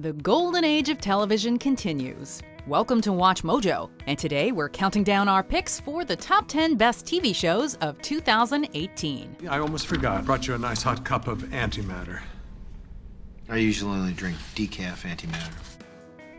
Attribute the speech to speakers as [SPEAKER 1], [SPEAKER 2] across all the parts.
[SPEAKER 1] The golden age of television continues. Welcome to Watch Mojo, and today we're counting down our picks for the top 10 best TV shows of 2018.
[SPEAKER 2] I almost forgot. Brought you a nice hot cup of antimatter.
[SPEAKER 3] I usually only drink decaf antimatter.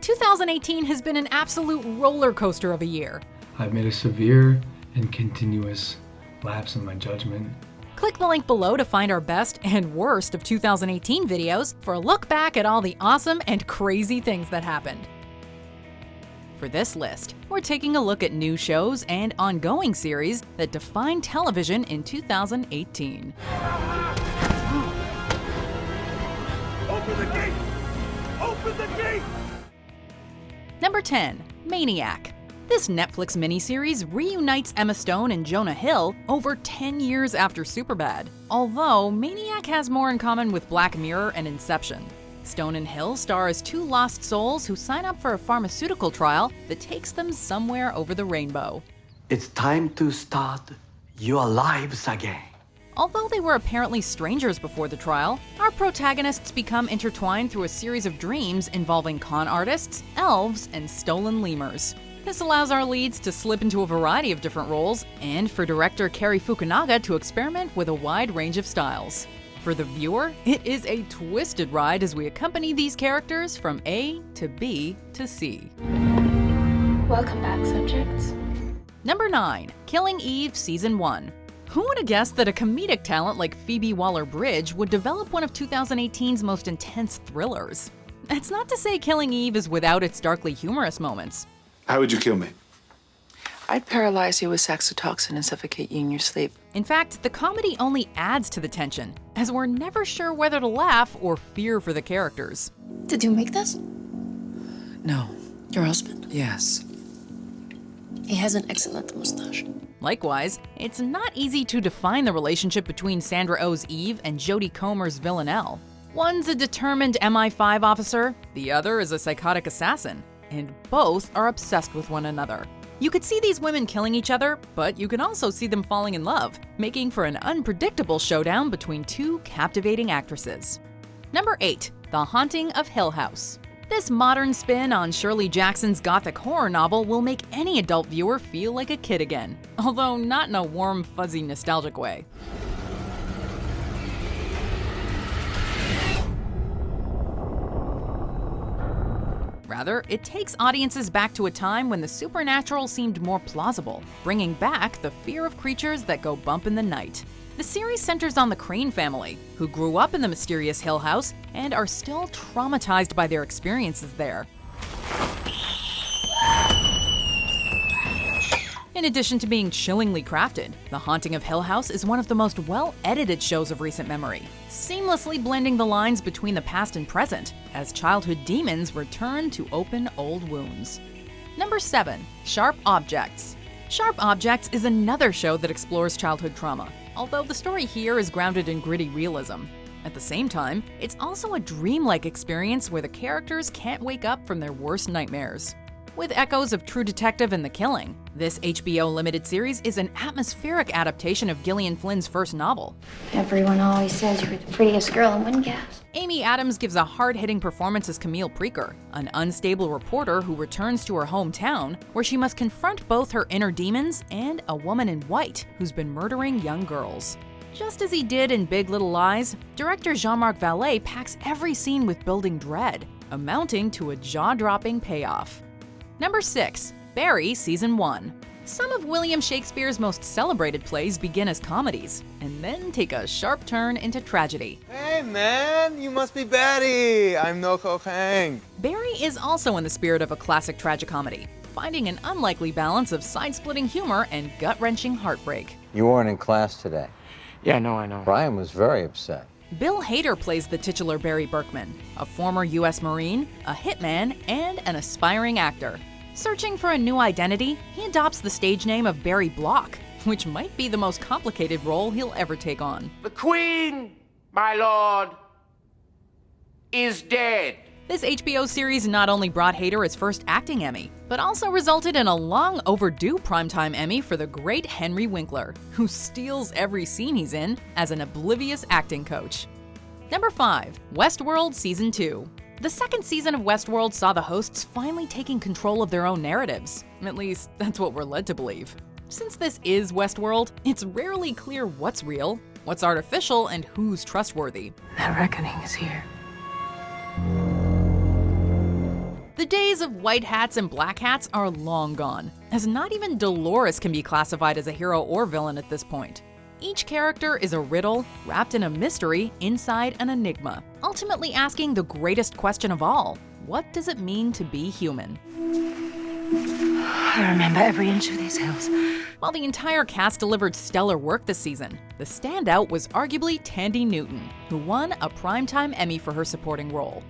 [SPEAKER 1] 2018 has been an absolute roller coaster of a year.
[SPEAKER 4] I've made a severe and continuous lapse in my judgment.
[SPEAKER 1] Click the link below to find our best and worst of 2018 videos for a look back at all the awesome and crazy things that happened. For this list, we're taking a look at new shows and ongoing series that defined television in 2018.
[SPEAKER 5] Open the gate! Open the gate!
[SPEAKER 1] Number 10. Maniac. This Netflix miniseries reunites Emma Stone and Jonah Hill over 10 years after Superbad, although Maniac has more in common with Black Mirror and Inception. Stone and Hill star as two lost souls who sign up for a pharmaceutical trial that takes them somewhere over the rainbow.
[SPEAKER 6] It's time to start your lives again.
[SPEAKER 1] Although they were apparently strangers before the trial, our protagonists become intertwined through a series of dreams involving con artists, elves, and stolen lemurs. This allows our leads to slip into a variety of different roles, and for director Cary Fukunaga to experiment with a wide range of styles. For the viewer, it is a twisted ride as we accompany these characters from A to B to C.
[SPEAKER 7] Welcome back, subjects.
[SPEAKER 1] Number 9. Killing Eve Season 1. Who would have guessed that a comedic talent like Phoebe Waller-Bridge would develop one of 2018's most intense thrillers? That's not to say Killing Eve is without its darkly humorous moments.
[SPEAKER 8] How would you kill me?
[SPEAKER 9] I'd paralyze you with saxitoxin and suffocate you in your sleep.
[SPEAKER 1] In fact, the comedy only adds to the tension, as we're never sure whether to laugh or fear for the characters.
[SPEAKER 7] Did you make this?
[SPEAKER 9] No.
[SPEAKER 7] Your husband?
[SPEAKER 9] Yes.
[SPEAKER 7] He has an excellent mustache.
[SPEAKER 1] Likewise, it's not easy to define the relationship between Sandra Oh's Eve and Jodie Comer's Villanelle. One's a determined MI5 officer, the other is a psychotic assassin, and both are obsessed with one another. You could see these women killing each other, but you can also see them falling in love, making for an unpredictable showdown between two captivating actresses. Number 8. The Haunting of Hill House. This modern spin on Shirley Jackson's gothic horror novel will make any adult viewer feel like a kid again, although not in a warm, fuzzy, nostalgic way. Rather, it takes audiences back to a time when the supernatural seemed more plausible, bringing back the fear of creatures that go bump in the night. The series centers on the Crane family, who grew up in the mysterious Hill House and are still traumatized by their experiences there. In addition to being chillingly crafted, The Haunting of Hill House is one of the most well-edited shows of recent memory, seamlessly blending the lines between the past and present, as childhood demons return to open old wounds. Number 7. Sharp Objects. Sharp Objects is another show that explores childhood trauma, although the story here is grounded in gritty realism. At the same time, it's also a dreamlike experience where the characters can't wake up from their worst nightmares. With echoes of True Detective and The Killing, this HBO limited series is an atmospheric adaptation of Gillian Flynn's first novel.
[SPEAKER 7] Everyone always says you're the prettiest girl in Windgas.
[SPEAKER 1] Amy Adams gives a hard-hitting performance as Camille Preaker, an unstable reporter who returns to her hometown, where she must confront both her inner demons and a woman in white who's been murdering young girls. Just as he did in Big Little Lies, director Jean-Marc Vallée packs every scene with building dread, amounting to a jaw-dropping payoff. Number 6. Barry Season 1. Some of William Shakespeare's most celebrated plays begin as comedies, and then take a sharp turn into tragedy.
[SPEAKER 10] Hey man, you must be Betty. I'm no cocaine.
[SPEAKER 1] Barry is also in the spirit of a classic tragicomedy, finding an unlikely balance of side-splitting humor and gut-wrenching heartbreak.
[SPEAKER 11] You weren't in class today.
[SPEAKER 6] Yeah, no, I know.
[SPEAKER 11] Brian was very upset.
[SPEAKER 1] Bill Hader plays the titular Barry Berkman, a former U.S. Marine, a hitman, and an aspiring actor. Searching for a new identity, he adopts the stage name of Barry Block, which might be the most complicated role he'll ever take on.
[SPEAKER 12] The Queen, my lord, is dead.
[SPEAKER 1] This HBO series not only brought Hader his first acting Emmy, but also resulted in a long overdue primetime Emmy for the great Henry Winkler, who steals every scene he's in as an oblivious acting coach. Number 5. Westworld Season 2. The second season of Westworld saw the hosts finally taking control of their own narratives. At least, that's what we're led to believe. Since this is Westworld, it's rarely clear what's real, what's artificial, and who's trustworthy.
[SPEAKER 9] That reckoning is here.
[SPEAKER 1] The days of white hats and black hats are long gone, as not even Dolores can be classified as a hero or villain at this point. Each character is a riddle, wrapped in a mystery inside an enigma, ultimately asking the greatest question of all: what does it mean to be human?
[SPEAKER 9] I remember every inch of these hills.
[SPEAKER 1] While the entire cast delivered stellar work this season, the standout was arguably Tandy Newton, who won a Primetime Emmy for her supporting role.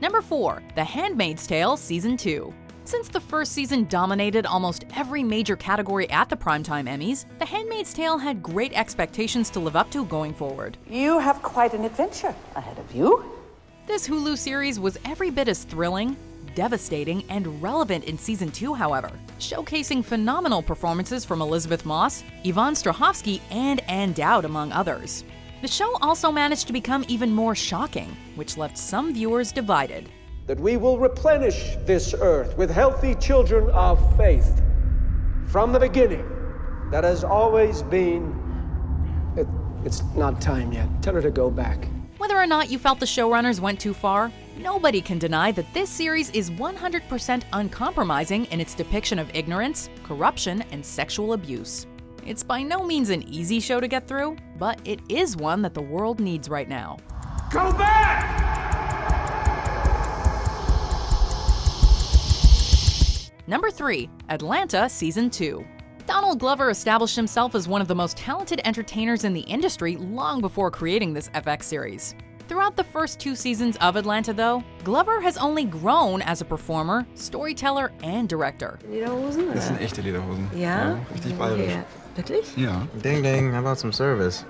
[SPEAKER 1] Number 4, The Handmaid's Tale Season 2. Since the first season dominated almost every major category at the Primetime Emmys, The Handmaid's Tale had great expectations to live up to going forward.
[SPEAKER 8] You have quite an adventure ahead of you.
[SPEAKER 1] This Hulu series was every bit as thrilling, devastating, and relevant in Season 2, however, showcasing phenomenal performances from Elizabeth Moss, Yvonne Strahovski, and Ann Dowd, among others. The show also managed to become even more shocking, which left some viewers divided.
[SPEAKER 13] That we will replenish this earth with healthy children of faith. From the beginning, that has always been... It's not time yet. Tell her to go back.
[SPEAKER 1] Whether or not you felt the showrunners went too far, nobody can deny that this series is 100% uncompromising in its depiction of ignorance, corruption, and sexual abuse. It's by no means an easy show to get through, but it is one that the world needs right now.
[SPEAKER 5] Go back!
[SPEAKER 1] Number 3, Atlanta Season 2. Donald Glover established himself as one of the most talented entertainers in the industry long before creating this FX series. Throughout the first 2 seasons of Atlanta, though, Glover has only grown as a performer, storyteller, and director.
[SPEAKER 14] Lederhosen? Das sind echte Lederhosen.
[SPEAKER 8] Ja?
[SPEAKER 14] Richtig bayerisch.
[SPEAKER 8] Ja. Wirklich?
[SPEAKER 14] Ja.
[SPEAKER 3] Ding ding, how about some service?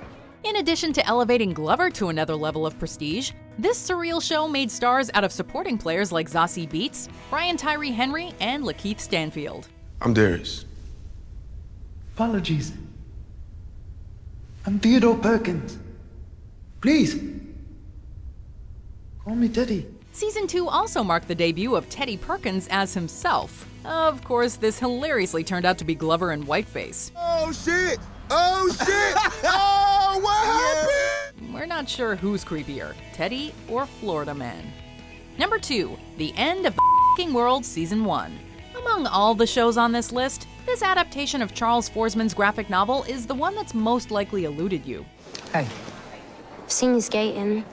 [SPEAKER 1] In addition to elevating Glover to another level of prestige, this surreal show made stars out of supporting players like Zazie Beetz, Brian Tyree Henry, and Lakeith Stanfield.
[SPEAKER 14] I'm Darius.
[SPEAKER 6] Apologies. I'm Theodore Perkins. Please. Call me Teddy.
[SPEAKER 1] Season 2 also marked the debut of Teddy Perkins as himself. Of course, this hilariously turned out to be Glover in whiteface.
[SPEAKER 5] Oh shit! Oh shit! Oh, what happened?
[SPEAKER 1] We're not sure who's creepier, Teddy or Florida Man. Number 2, The End of the F***ing World Season 1. Among all the shows on this list, this adaptation of Charles Forsman's graphic novel is the one that's most likely eluded you.
[SPEAKER 7] Hey. I've seen you skating.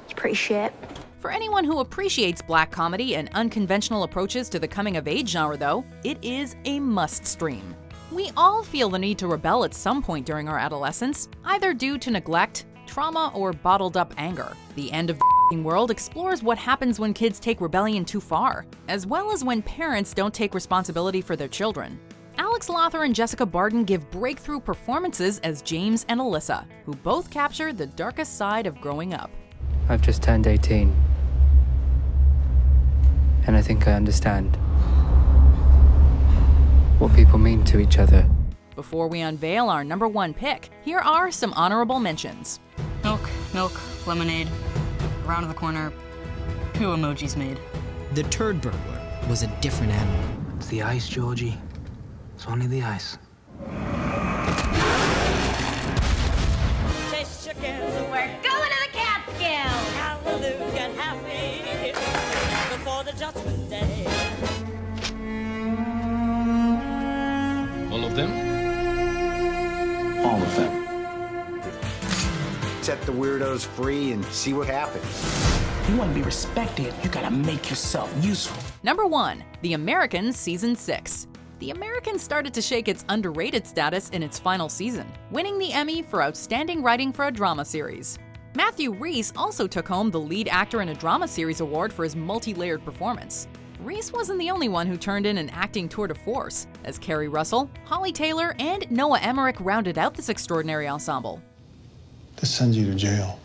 [SPEAKER 7] It's pretty shit.
[SPEAKER 1] For anyone who appreciates black comedy and unconventional approaches to the coming-of-age genre, though, it is a must-stream. We all feel the need to rebel at some point during our adolescence, either due to neglect, trauma, or bottled-up anger. The End of the F***ing World explores what happens when kids take rebellion too far, as well as when parents don't take responsibility for their children. Alex Lothar and Jessica Barden give breakthrough performances as James and Alyssa, who both capture the darkest side of growing up.
[SPEAKER 15] I've just turned 18, and I think I understand what people mean to each other.
[SPEAKER 1] Before we unveil our number 1 pick, here are some honorable mentions.
[SPEAKER 16] Milk, lemonade, around the corner, 2 emojis made.
[SPEAKER 17] The turd burglar was a different animal.
[SPEAKER 6] It's the ice, Georgie. It's only the ice.
[SPEAKER 18] We're going to the Catskills! Hallelujah, happy before the judgment day.
[SPEAKER 14] All of them?
[SPEAKER 3] All of them. Set the weirdos free and see what happens.
[SPEAKER 17] You want to be respected, you gotta make yourself useful.
[SPEAKER 1] Number 1, The Americans Season 6. The Americans started to shake its underrated status in its final season, winning the Emmy for Outstanding Writing for a Drama Series. Matthew Rhys also took home the Lead Actor in a Drama Series award for his multi-layered performance. Rhys wasn't the only one who turned in an acting tour de force, as Kerry Russell, Holly Taylor, and Noah Emmerich rounded out this extraordinary ensemble.
[SPEAKER 2] This sends you to jail.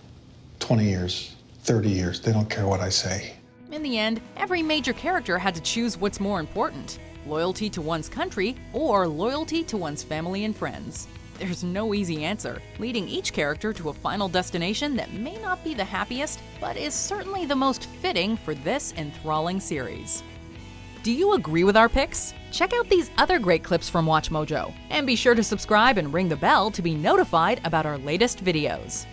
[SPEAKER 2] 20 years, 30 years, they don't care what I say.
[SPEAKER 1] In the end, every major character had to choose what's more important: loyalty to one's country or loyalty to one's family and friends. There's no easy answer, leading each character to a final destination that may not be the happiest, but is certainly the most fitting for this enthralling series. Do you agree with our picks? Check out these other great clips from WatchMojo, and be sure to subscribe and ring the bell to be notified about our latest videos.